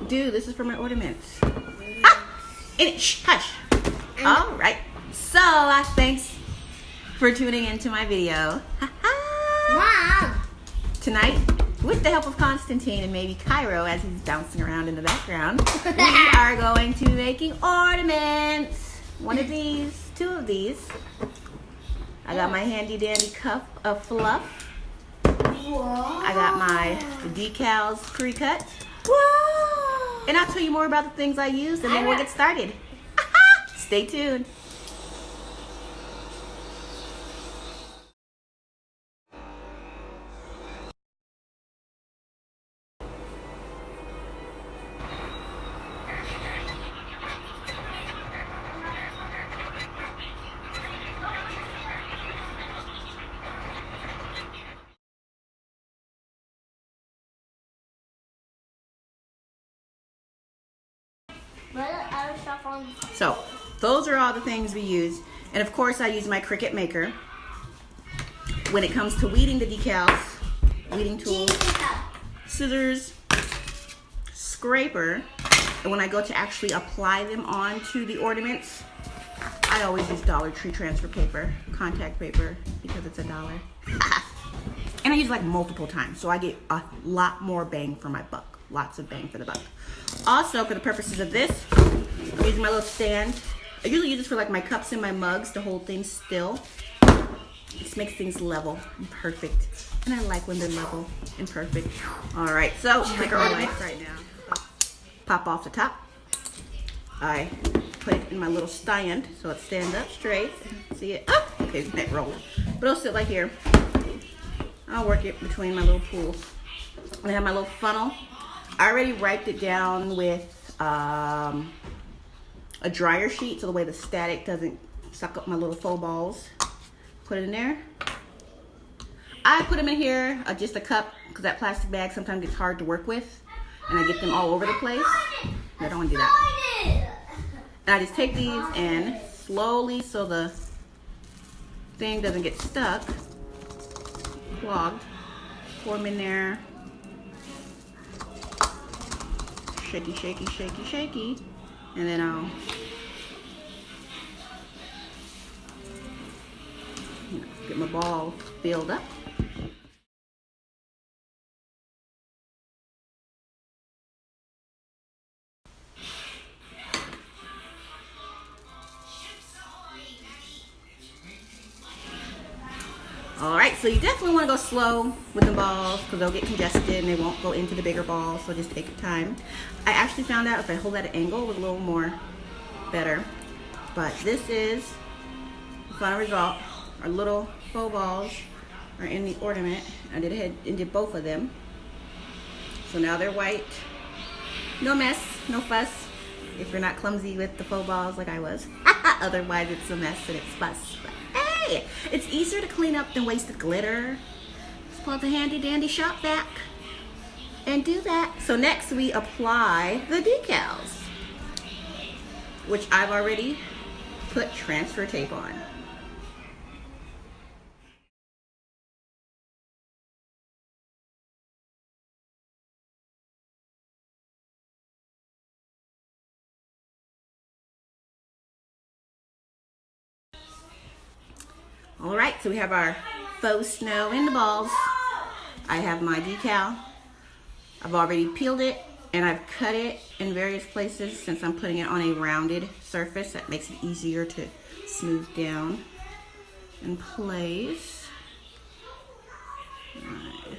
Dude, this is for my ornaments. Ah! Shh, hush. All right. So, thanks for tuning into my video. Mom! Tonight, with the help of Constantine and maybe Cairo as he's bouncing around in the background, we are going to be making ornaments. One of these, two of these. I got my handy dandy cup of fluff. I got my decals pre-cut. Whoa! And I'll tell you more about the things I used and then we'll get started. Stay tuned. So, those are all the things we use. And of course, I use my Cricut maker. When it comes to weeding the decals, weeding tool, scissors, scraper, and when I go to actually apply them onto the ornaments, I always use Dollar Tree transfer paper, contact paper, because it's $1. And I use like multiple times, so I get a lot more bang for my buck. Lots of bang for the buck. Also, for the purposes of this, I'm using my little stand. I usually use this for like my cups and my mugs to hold things still. It just makes things level and perfect. And I like when they're level and perfect. All right, so pick our ornaments right now. Pop off the top. I put it in my little stand so it stands up straight. See it? Oh, okay, it's neck rolled. But it'll sit like here. I'll work it between my little pools. And I have my little funnel. I already wiped it down with a dryer sheet so the way the static doesn't suck up my little faux balls. Put it in there. I put them in here, just a cup, because that plastic bag sometimes gets hard to work with. And I get them all over the place. I don't want to do that. And I just take these and slowly, so the thing doesn't get stuck, clogged, pour them in there. Shaky, shaky, shaky, shaky. And then I'll get my ball filled up. All right, so you definitely want to go slow with the balls because they'll get congested and they won't go into the bigger balls, so just take your time. I actually found out if I hold at an angle, it was a little more better. But this is the final result. Our little faux balls are in the ornament. I did ahead and did both of them. So now they're white. No mess, no fuss, if you're not clumsy with the faux balls like I was. Otherwise it's a mess and it's fuss. But hey, it's easier to clean up than wasted glitter. Just pull out the handy dandy shop vac and do that. So next we apply the decals, which I've already put transfer tape on. All right, so we have our faux snow in the balls. I have my decal. I've already peeled it and I've cut it in various places since I'm putting it on a rounded surface. That makes it easier to smooth down in place. Right.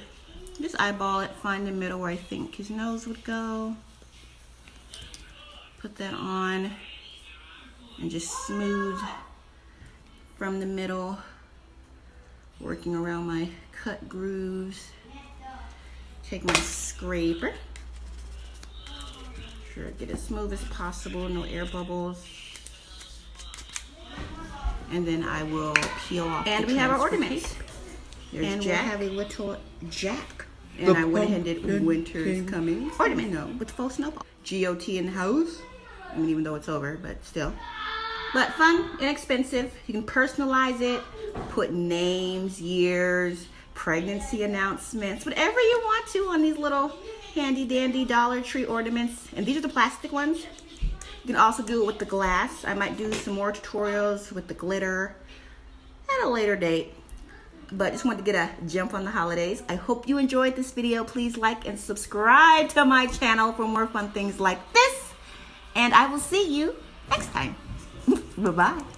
Just eyeball it, find the middle where I think his nose would go. Put that on and just smooth from the middle, working around my cut grooves. Take my scraper, sure get as smooth as possible, no air bubbles. And then I will peel off. And we have our ornaments. There's and Jack. We'll have a little Jack. And I went ahead and did Winter's Coming ornament. No, with faux snowball. GOT in the house. I mean, even though it's over, but still. But fun, inexpensive. You can personalize it, put names, years, pregnancy announcements, whatever you want to on these little handy dandy Dollar Tree ornaments. And these are the plastic ones. You can also do it with the glass. I might do some more tutorials with the glitter at a later date. But just wanted to get a jump on the holidays. I hope you enjoyed this video. Please like and subscribe to my channel for more fun things like this. And I will see you next time. Bye-bye.